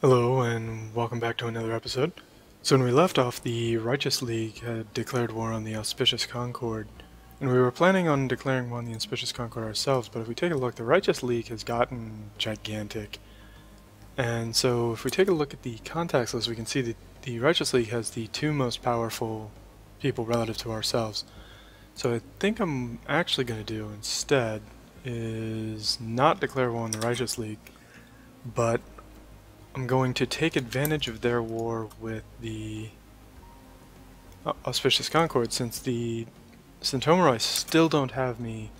Hello and welcome back to another episode. So when we left off, the Righteous League had declared war on the Auspicious Concord, and we were planning on declaring war on the Auspicious Concord ourselves, but if we take a look, the Righteous League has gotten gigantic. And so if we take a look at the contacts list, we can see that the Righteous League has the two most powerful people relative to ourselves. So I think I'm actually going to do instead is not declare war on the Righteous League, but I'm going to take advantage of their war with the Auspicious Concord, since the Centomoroi still don't have me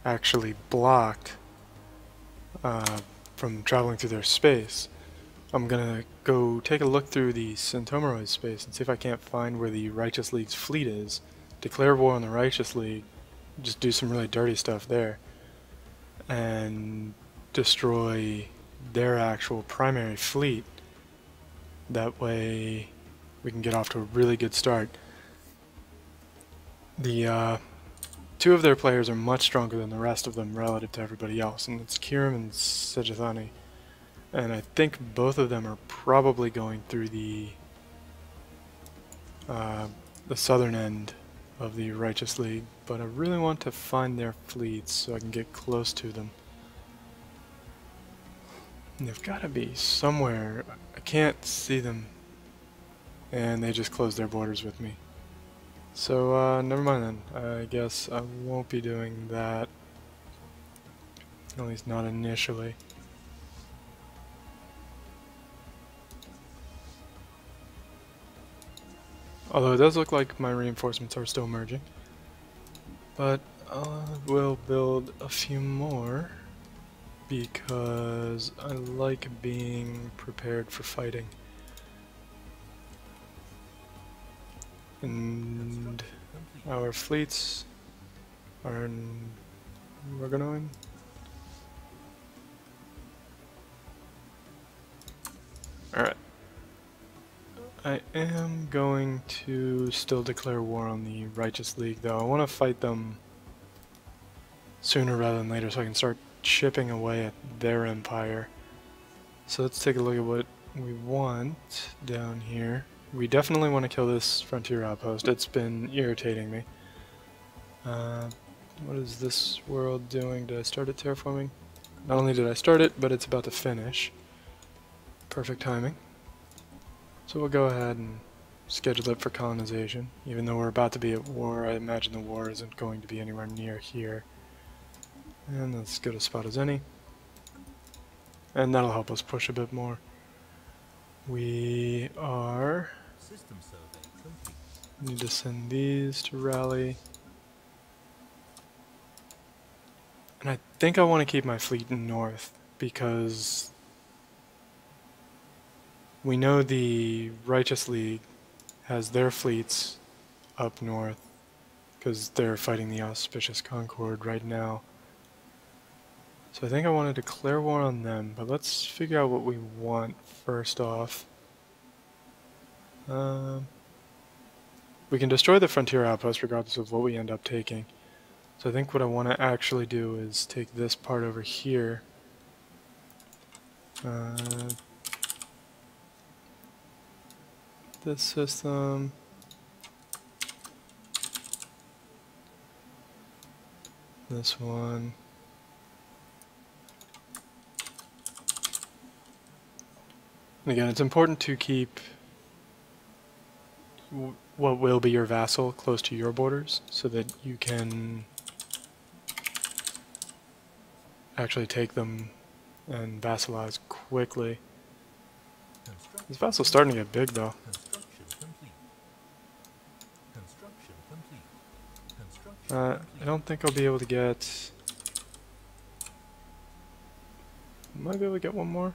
actually blocked from traveling through their space. I'm gonna go take a look through the Centomoroi space and see if I can't find where the Righteous League's fleet is, declare war on the Righteous League, just do some really dirty stuff there, and destroy their actual primary fleet. That way we can get off to a really good start. The two of their players are much stronger than the rest of them relative to everybody else, and it's Kirim and Sejithani. And I think both of them are probably going through the southern end of the Righteous League, but I really want to find their fleets so I can get close to them. And they've got to be somewhere. I can't see them, and they just closed their borders with me. So never mind then. I guess I won't be doing that, at least not initially. Although it does look like my reinforcements are still merging, but we'll build a few more because I like being prepared for fighting. And our fleets are in Ruganoin. Alright. I am going to still declare war on the Righteous League, though. I want to fight them sooner rather than later so I can start chipping away at their empire. So let's take a look at what we want down here. We definitely want to kill this frontier outpost. It's been irritating me. What is this world doing? Did I start it terraforming? Not only did I start it, but it's about to finish. Perfect timing. So we'll go ahead and schedule it for colonization. Even though we're about to be at war, I imagine the war isn't going to be anywhere near here. And let's go to spot as any. And that'll help us push a bit more. We are... need to send these to rally. And I think I want to keep my fleet north, because we know the Righteous League has their fleets up north, because they're fighting the Auspicious Concord right now. So I think I want to declare war on them, but let's figure out what we want first off. We can destroy the frontier outpost regardless of what we end up taking. So I think what I want to actually do is take this part over here. This system. This one. And again, it's important to keep what will be your vassal close to your borders so that you can actually take them and vassalize quickly. This vassal's starting to get big though. I don't think I'll be able to get... Might be able to get one more.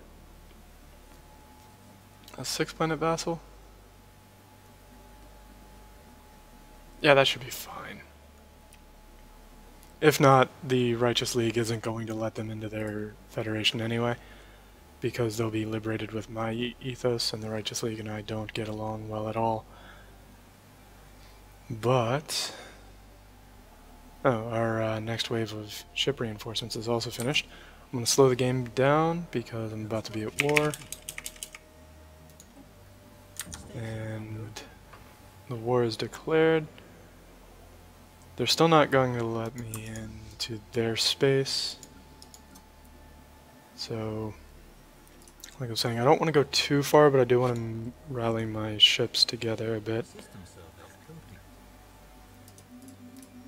A 6-planet vassal? Yeah, that should be fine. If not, the Righteous League isn't going to let them into their federation anyway, because they'll be liberated with my ethos, and the Righteous League and I don't get along well at all. But... oh, our next wave of ship reinforcements is also finished. I'm going to slow the game down because I'm about to be at war. And the war is declared. They're still not going to let me into their space. So, like I was saying, I don't want to go too far, but I do want to rally my ships together a bit.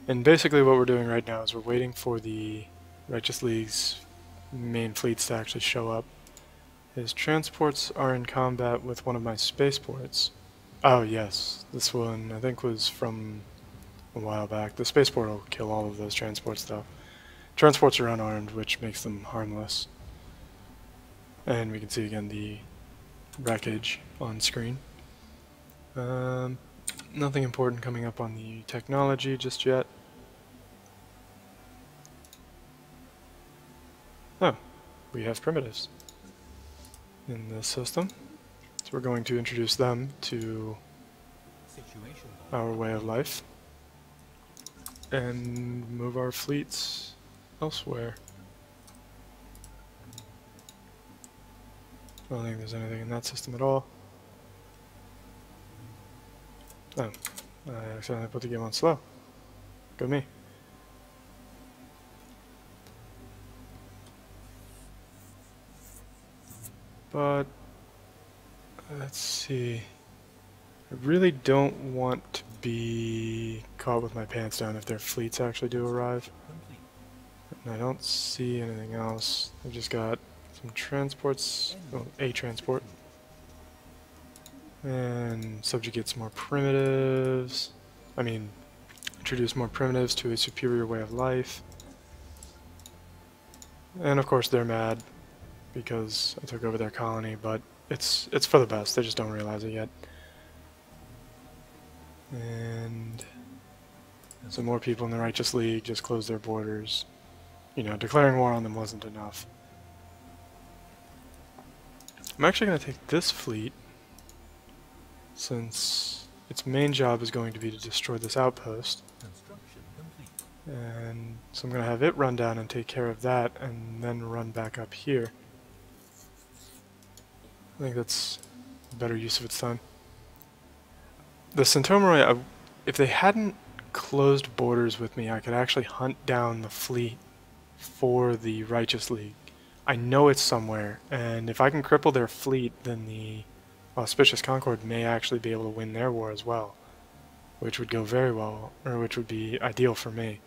And basically what we're doing right now is we're waiting for the Righteous League's main fleets to actually show up. His transports are in combat with one of my spaceports. Oh yes, this one I think was from a while back. The spaceport will kill all of those transports though. Transports are unarmed, which makes them harmless. And we can see again the wreckage on screen. Nothing important coming up on the technology just yet. Oh, we have primitives in this system. So we're going to introduce them to our way of life and move our fleets elsewhere. I don't think there's anything in that system at all. Oh, I accidentally put the game on slow. Go me. But, let's see. I really don't want to be caught with my pants down if their fleets actually do arrive. And I don't see anything else. I've just got some transports, well, a transport. And subjugates more primitives. I mean, introduce more primitives to a superior way of life. And of course they're mad because I took over their colony, but it's for the best. They just don't realize it yet. And some more people in the Righteous League just closed their borders. You know, declaring war on them wasn't enough. I'm actually going to take this fleet, since its main job is going to be to destroy this outpost. And so I'm going to have it run down and take care of that, and then run back up here. I think that's a better use of its time. The Centauroi, if they hadn't closed borders with me, I could actually hunt down the fleet for the Righteous League. I know it's somewhere, and if I can cripple their fleet, then the Auspicious Concord may actually be able to win their war as well, which would go very well, or which would be ideal for me,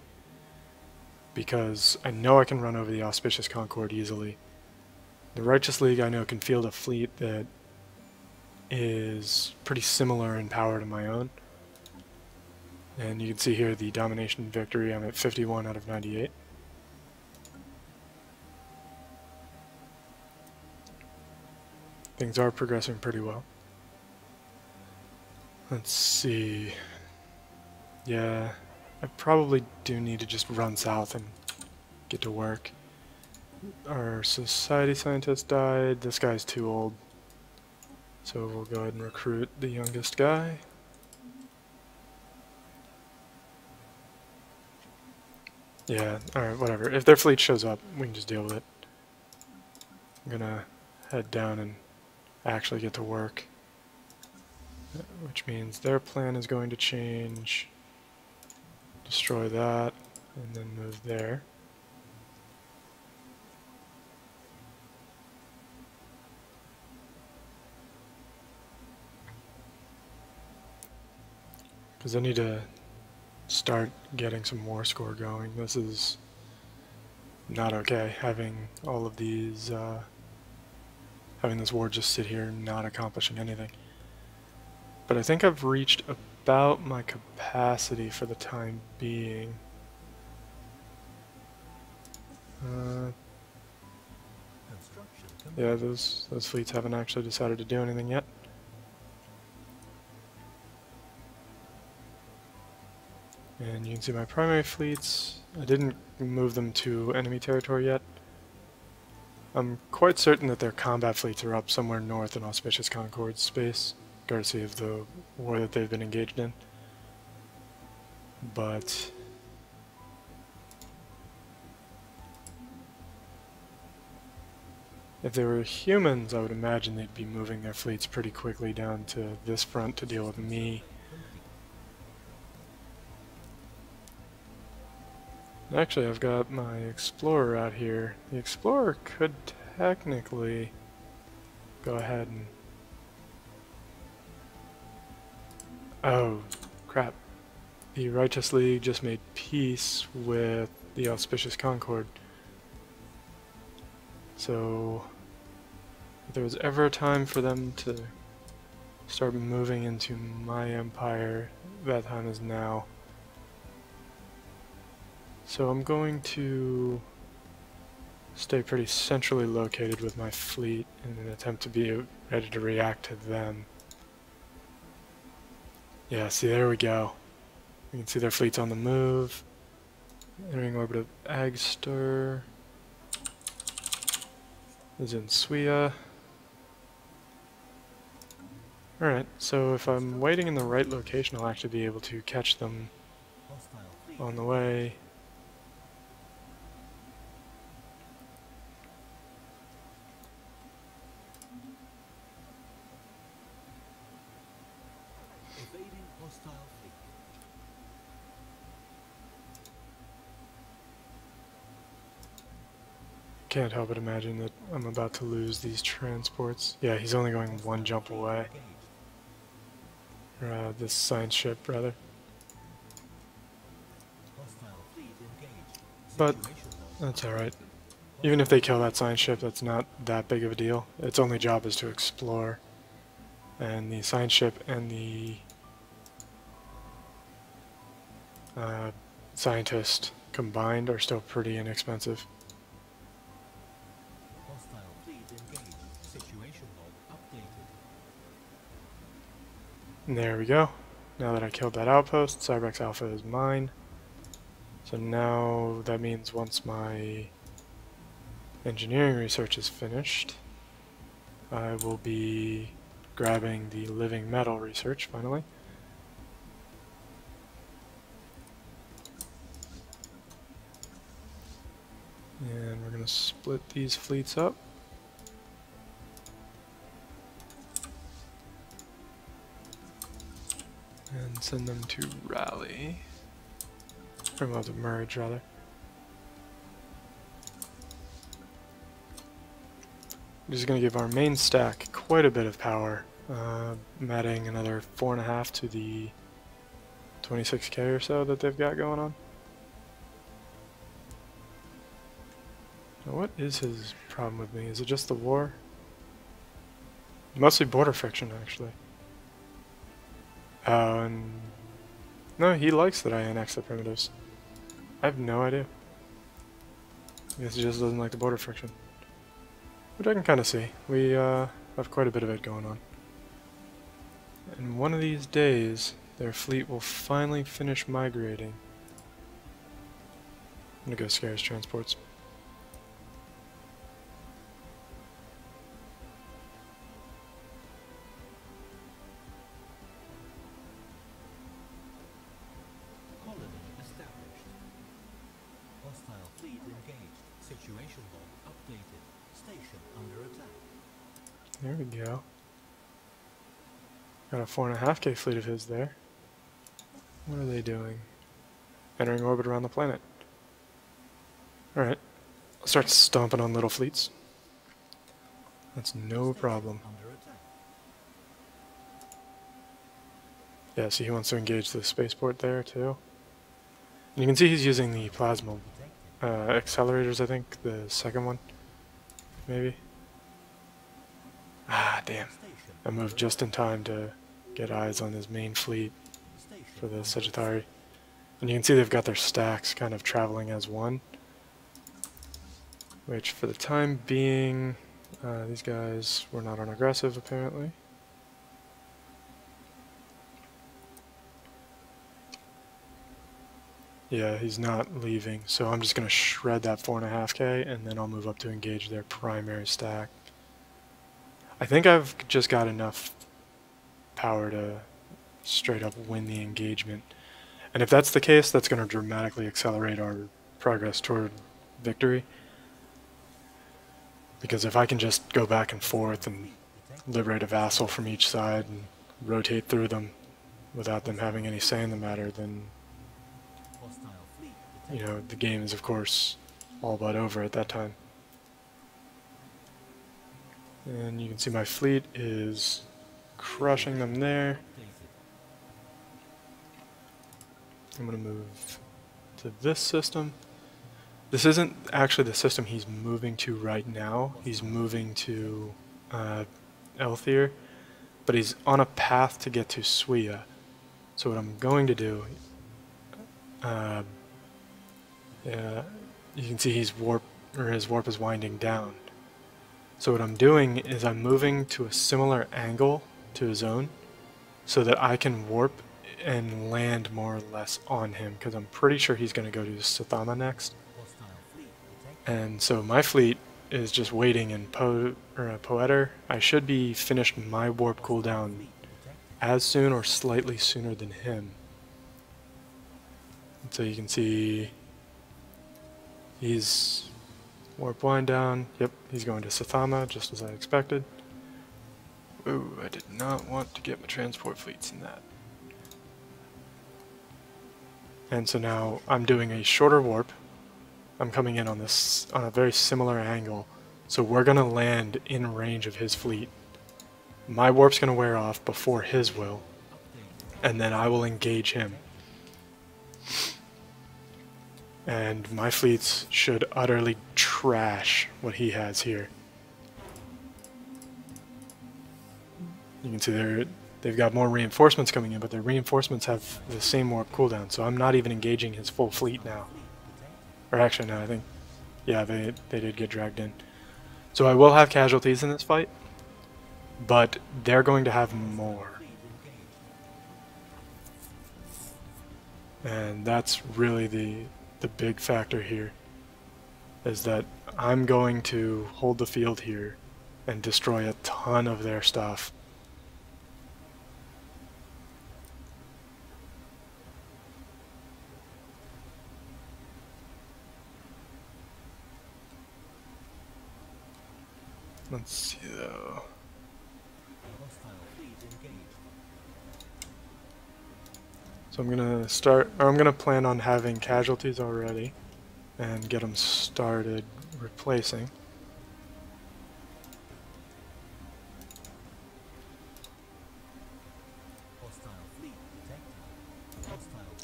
because I know I can run over the Auspicious Concord easily. The Righteous League I know can field a fleet that is pretty similar in power to my own, and you can see here the domination victory. I'm at 51 out of 98. Things are progressing pretty well. Let's see. Yeah, I probably do need to just run south and get to work. Our society scientist died. This guy's too old. So we'll go ahead and recruit the youngest guy. Yeah, alright, whatever. If their fleet shows up, we can just deal with it. I'm gonna head down and actually get to work. Which means their plan is going to change. Destroy that, and then move there. Because I need to start getting some war score going. This is not okay, having all of these, having this war just sit here not accomplishing anything. But I think I've reached about my capacity for the time being. Yeah, those fleets haven't actually decided to do anything yet. And you can see my primary fleets. I didn't move them to enemy territory yet. I'm quite certain that their combat fleets are up somewhere north in Auspicious Concord's space, courtesy of the war that they've been engaged in. But If they were humans, I would imagine they'd be moving their fleets pretty quickly down to this front to deal with me. Actually, I've got my Explorer out here. The Explorer could technically go ahead and... Oh, crap. The Righteous League just made peace with the Auspicious Concord. So, if there was ever a time for them to start moving into my empire, that time is now. So I'm going to stay pretty centrally located with my fleet in an attempt to be ready to react to them. Yeah, see, there we go. You can see their fleet's on the move. Entering orbit of Agstar. Is in Suia. Alright, so if I'm waiting in the right location, I'll actually be able to catch them on the way. Can't help but imagine that I'm about to lose these transports. Yeah, he's only going one jump away. Or, this science ship, rather. But, that's alright. Even if they kill that science ship, that's not that big of a deal. Its only job is to explore. And the science ship and the scientist combined are still pretty inexpensive. And there we go. Now that I killed that outpost, Cyberx Alpha is mine. So now that means once my engineering research is finished, I will be grabbing the living metal research finally. And we're going to split these fleets up. And send them to rally. Or well, to merge, rather. I'm just going to give our main stack quite a bit of power. I'm adding another 4.5 to the 26k or so that they've got going on. Now, what is his problem with me? Is it just the war? Mostly border friction, actually. And no, he likes that I annex the primitives. I have no idea. I guess he just doesn't like the border friction. Which I can kind of see. We have quite a bit of it going on. And one of these days, their fleet will finally finish migrating. I'm gonna go scare his transports. There we go. Got a 4.5k fleet of his there. What are they doing? Entering orbit around the planet. Alright. I'll start stomping on little fleets. That's no problem. Yeah, see, he wants to engage the spaceport there too. And you can see he's using the plasma accelerators, I think, the second one. Maybe. Ah, damn. I moved just in time to get eyes on his main fleet for the Sagittari. And you can see they've got their stacks kind of traveling as one. Which, for the time being, these guys were not on aggressive, apparently. Yeah, he's not leaving, so I'm just going to shred that 4.5k, and then I'll move up to engage their primary stack. I think I've just got enough power to straight up win the engagement. And if that's the case, that's going to dramatically accelerate our progress toward victory. Because if I can just go back and forth and liberate a vassal from each side and rotate through them without them having any say in the matter, then, you know, the game is of course all but over at that time. And you can see my fleet is crushing them there. I'm going to move to this system. This isn't actually the system he's moving to right now. He's moving to Elthier, but he's on a path to get to Suia. So what I'm going to do, yeah, you can see his warp is winding down. So what I'm doing is I'm moving to a similar angle to his own, so that I can warp and land more or less on him, because I'm pretty sure he's going to go to Sathama next. And so my fleet is just waiting in Poeter. I should be finished my warp cooldown as soon or slightly sooner than him. And so you can see he's warp wind down. Yep, he's going to Sathama, just as I expected. Ooh, I did not want to get my transport fleets in that. And so now I'm doing a shorter warp. I'm coming in on this on a very similar angle, so we're gonna land in range of his fleet. My warp's gonna wear off before his will, and then I will engage him. And my fleets should utterly trash what he has here. You can see they've got more reinforcements coming in, but their reinforcements have the same warp cooldown, so I'm not even engaging his full fleet now. Or actually, no, I think, yeah, they did get dragged in. So I will have casualties in this fight, but they're going to have more. And that's really the big factor here, is that I'm going to hold the field here and destroy a ton of their stuff. Let's see though. So I'm gonna plan on having casualties already and get them started replacing.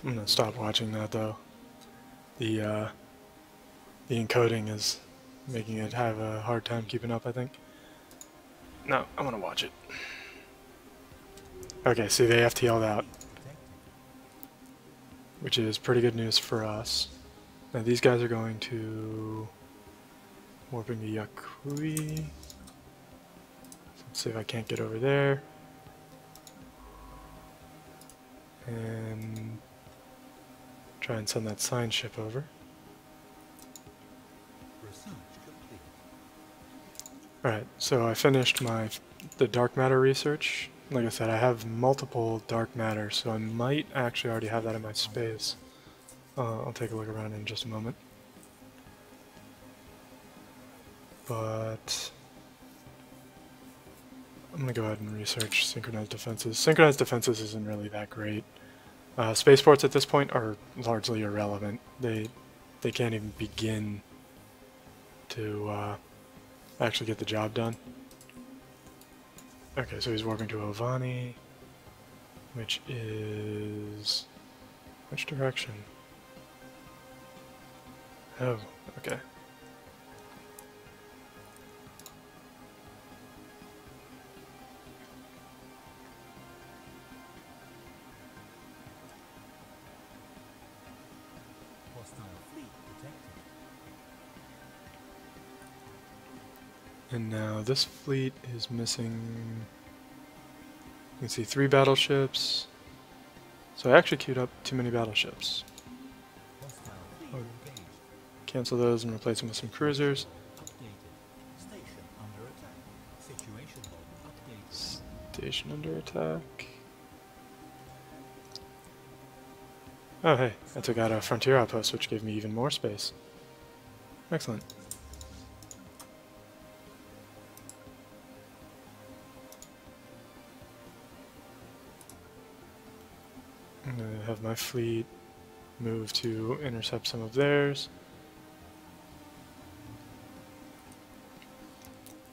I'm gonna stop watching that though. The encoding is making it have a hard time keeping up, I think. No, I'm gonna watch it. Okay, see, they FTL'd out, which is pretty good news for us. Now these guys are going to warping to Yakui. Let's see if I can't get over there. And try and send that sign ship over. Alright, so I finished the dark matter research. Like I said, I have multiple dark matter, so I might actually already have that in my space. I'll take a look around in just a moment. But I'm going to go ahead and research synchronized defenses. Synchronized defenses isn't really that great. Spaceports at this point are largely irrelevant. They can't even begin to actually get the job done. Okay, so he's warping to Ovani, which is... which direction? Oh, okay. And now this fleet is missing, you can see 3 battleships. So I actually queued up too many battleships. I'll cancel those and replace them with some cruisers. Station under attack. Oh hey, I took out a frontier outpost, which gave me even more space. Excellent. have my fleet move to intercept some of theirs.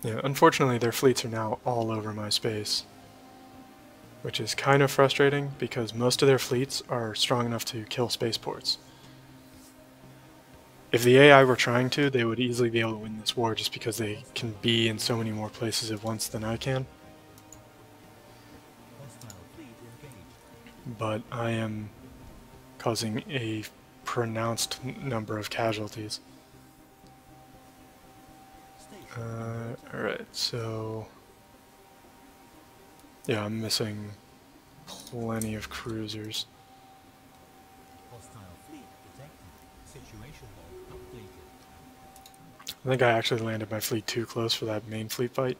Yeah, unfortunately their fleets are now all over my space, which is kind of frustrating because most of their fleets are strong enough to kill spaceports. If the AI were trying to, they would easily be able to win this war just because they can be in so many more places at once than I can. But I am causing a pronounced number of casualties. Alright, so... yeah, I'm missing plenty of cruisers. I think I actually landed my fleet too close for that main fleet fight.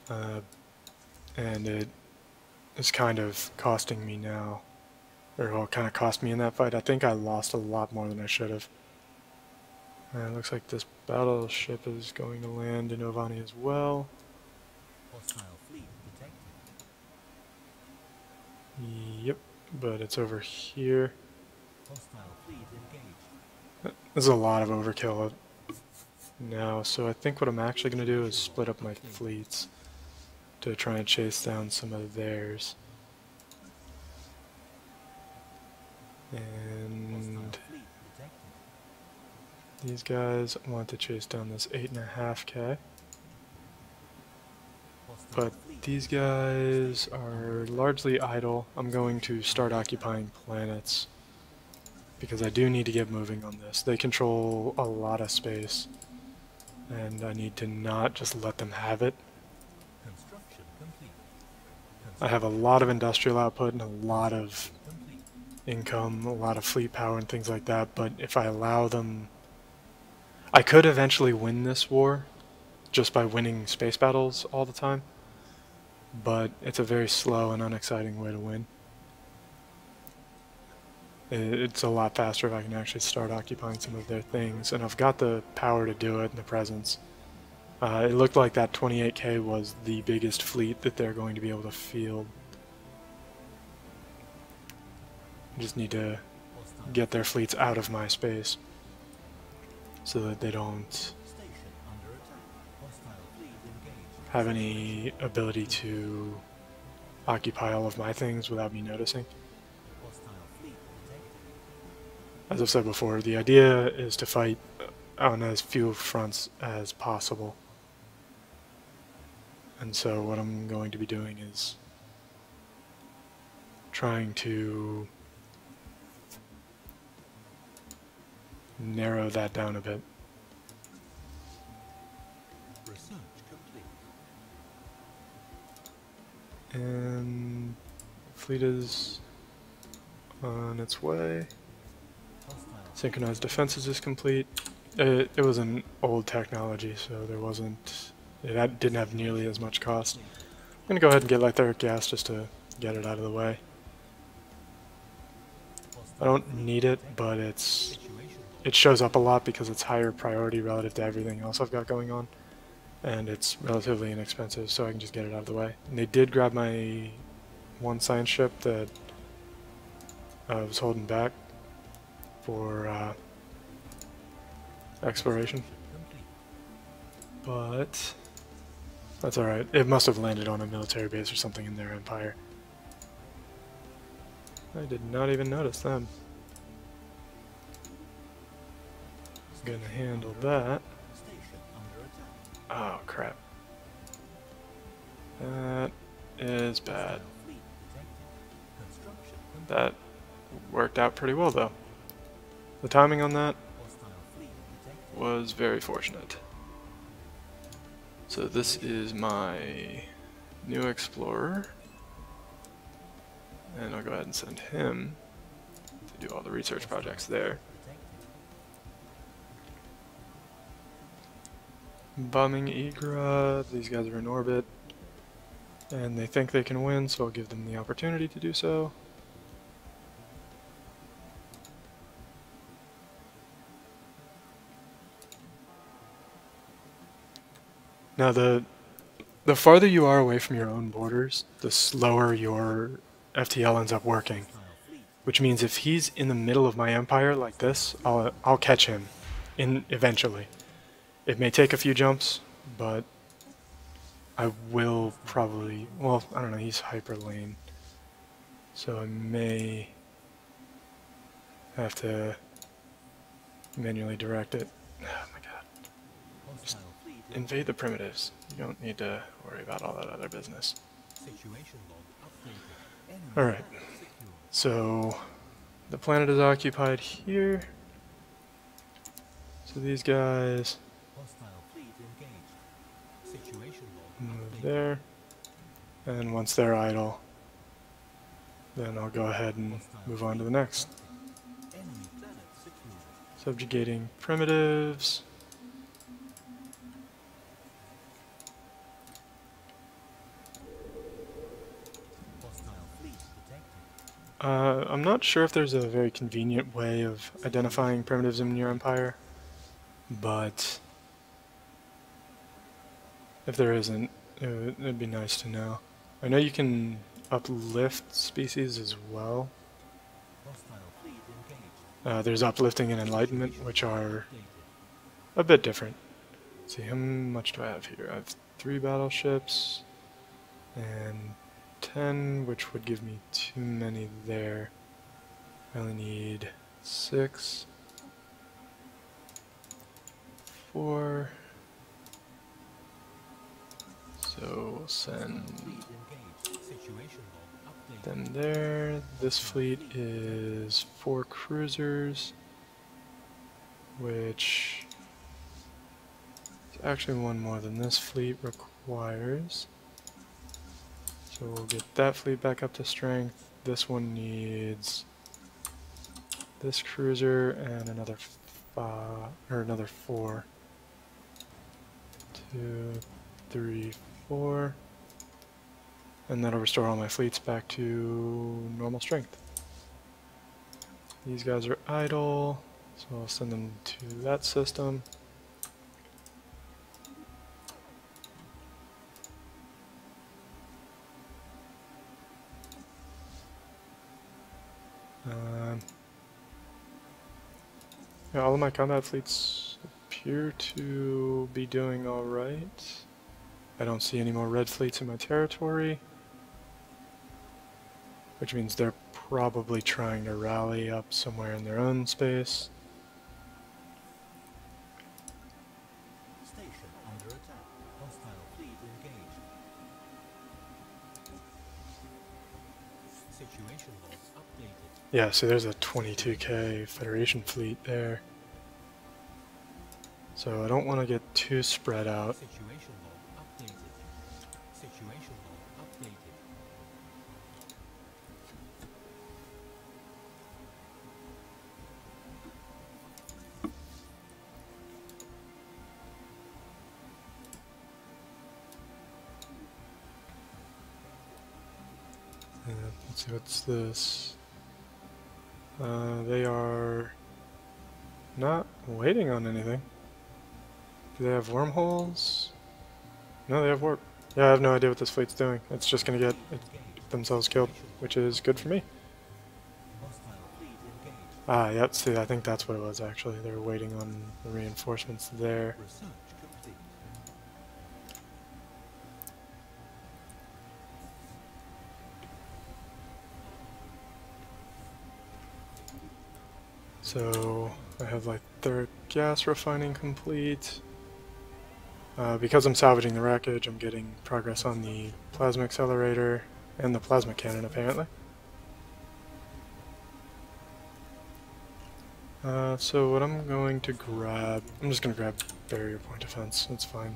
And it is kind of costing me now. Or well, kind of cost me in that fight. I think I lost a lot more than I should have. It looks like this battleship is going to land in Ovani as well. Yep, but it's over here. There's a lot of overkill now, so I think what I'm actually going to do is split up my fleets to try and chase down some of theirs. And these guys want to chase down this 8.5K. But these guys are largely idle. I'm going to start occupying planets because I do need to get moving on this. They control a lot of space, and I need to not just let them have it. I have a lot of industrial output and a lot of income, a lot of fleet power and things like that, but if I allow them... I could eventually win this war just by winning space battles all the time, but it's a very slow and unexciting way to win. It's a lot faster if I can actually start occupying some of their things, and I've got the power to do it and the presence. It looked like that 28K was the biggest fleet that they're going to be able to field. I just need to get their fleets out of my space so that they don't have any ability to occupy all of my things without me noticing. As I've said before, the idea is to fight on as few fronts as possible. And so what I'm going to be doing is trying to narrow that down a bit. And fleet is on its way. Synchronized defenses is complete. It was an old technology, so there wasn't... it didn't have nearly as much cost. I'm going to go ahead and get lytheric gas just to get it out of the way. I don't need it, but it shows up a lot because it's higher priority relative to everything else I've got going on. And it's relatively inexpensive, so I can just get it out of the way. And they did grab my one science ship that I was holding back for exploration. But that's alright. It must have landed on a military base or something in their empire. I did not even notice them. Gonna handle that. Oh crap. That is bad. That worked out pretty well though. The timing on that was very fortunate. So this is my new explorer, and I'll go ahead and send him to do all the research projects there. Bombing Igra, these guys are in orbit, and they think they can win, so I'll give them the opportunity to do so. Now the farther you are away from your own borders, the slower your FTL ends up working. which means if he's in the middle of my empire like this, I'll catch him eventually. It may take a few jumps, but I will probably, well, I don't know, he's hyper lane, so I may have to manually direct it. Oh my god. Just invade the primitives. You don't need to worry about all that other business. Alright, so the planet is occupied here. So these guys move there, and once they're idle, then I'll go ahead and move on to the next. Subjugating primitives. I'm not sure if there's a very convenient way of identifying primitives in your empire, but if there isn't, it'd be nice to know. I know you can uplift species as well. There's uplifting and enlightenment, which are a bit different. Let's see, how much do I have here? I have 3 battleships and 10, which would give me too many there. I only need 6, 4. So we'll send them there. This fleet is 4 cruisers, which is actually 1 more than this fleet requires. So we'll get that fleet back up to strength. This one needs this cruiser and another 4. 2, 3, 4. And that'll restore all my fleets back to normal strength. These guys are idle, so I'll send them to that system. Yeah, all of my combat fleets appear to be doing alright. I don't see any more red fleets in my territory, which means they're probably trying to rally up somewhere in their own space. Station under attack. Hostile fleet engaged. Situation logs updated. Yeah, so there's a 22k Federation fleet there. So I don't want to get too spread out. Situation log updated. Situation log updated. Let's see, what's this? They are not waiting on anything. Do they have wormholes? No, they have warp. Yeah, I have no idea what this fleet's doing. It's just gonna get themselves killed, which is good for me. Hostile fleet engaged. Ah, yep, see, I think that's what it was actually. They were waiting on the reinforcements there. Research complete. So, I have like third gas refining complete. Because I'm salvaging the wreckage, I'm getting progress on the plasma accelerator and the plasma cannon apparently. So what I'm going to grab, I'm just going to grab barrier point defense, that's fine.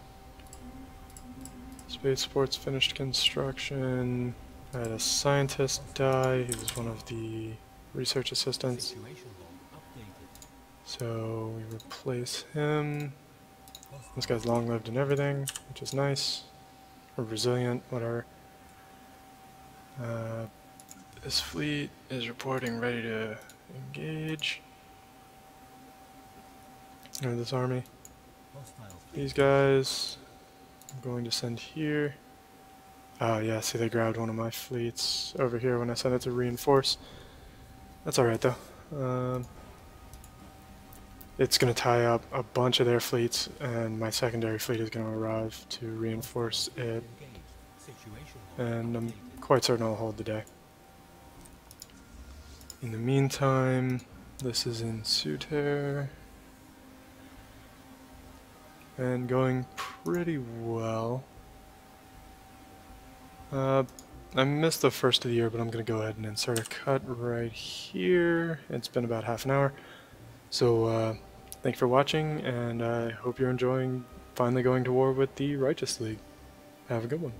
Spaceport's finished construction. I had a scientist die, he was one of the research assistants. Situation log updated. So we replace him. This guy's long-lived and everything, which is nice. Or resilient, whatever. This fleet is reporting ready to engage. Or this army. Hostile fleet. These guys, I'm going to send here. Oh yeah, see they grabbed one of my fleets over here when I sent it to reinforce. That's alright though. It's going to tie up a bunch of their fleets, and my secondary fleet is going to arrive to reinforce it, and I'm quite certain I'll hold the day. In the meantime, this is in Suter, and going pretty well. I missed the first of the year, but I'm going to go ahead and insert a cut right here. It's been about half an hour. So, thank you for watching, and I hope you're enjoying finally going to war with the Righteous League. Have a good one.